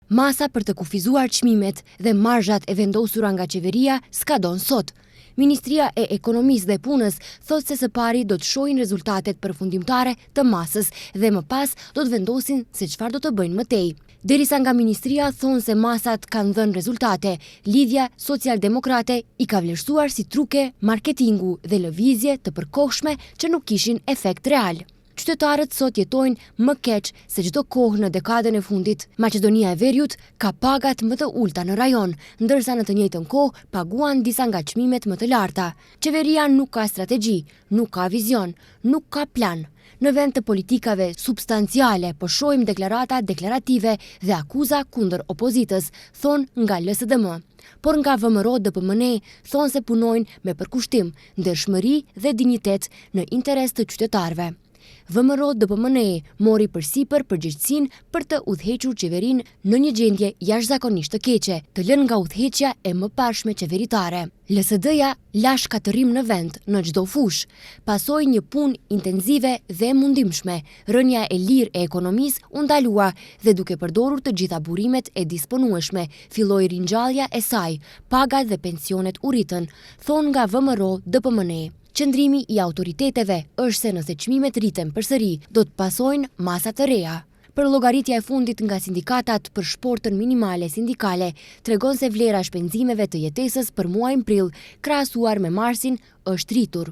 Masa për të kufizuar çmimet dhe marzhat e vendosura nga qeveria skadon sot. Ministria e Ekonomisë dhe Punës thotë se së pari do të shohin rezultatet përfundimtare të masës dhe më pas do të vendosin se çfarë do të bëjnë më tej. Derisa nga ministria thonë se masat kanë dhënë rezultate, Lidhja Socialdemokrate i ka vlerësuar si truke marketingu dhe lëvizje të përkohshme që nuk kishin efekt real. Qytetarët sot jetojnë më keq se çdo kohë në dekadën e fundit. Maqedonia e Veriut ka pagat më të ulta në rajon, ndërsa në të njëjtën kohë paguan disa nga çmimet më të larta. Qeveria nuk ka strategji, nuk ka vizion, nuk ka plan. Në vend të politikave substanciale, po shohim deklarata deklarative dhe akuza kundër opozitës, thonë nga LSDM. Por nga VMRO-DPMNE thonë se punojnë me përkushtim, ndershmëri dhe dinjitet në interes të qytetarëve. VMRO-DPMNE mori përsipër përgjegjësinë për të udhëhequr qeverinë në një gjendje jashtëzakonisht të keqe, të lënë nga udhëheqja e mëparshme qeveritare. LSD-ja la shkatërim në vend në çdo fushë, pasoi një punë intensive dhe mundimshme. Rënja e lirë e ekonomisë u ndalua dhe duke përdorur të gjitha burimet e disponueshme, filloi ringjallja e saj, pagat dhe pensionet u rritën, thonë nga VMRO-DPMNE. Qëndrimi i autoriteteve është se nëse çmimet rriten përsëri, do të pasojnë masa të reja. Për llogaritja e fundit nga sindikatat për shportën minimale sindikale, tregon se vlera e shpenzimeve të jetesës për muajin prill, krahasuar me marsin, është rritur.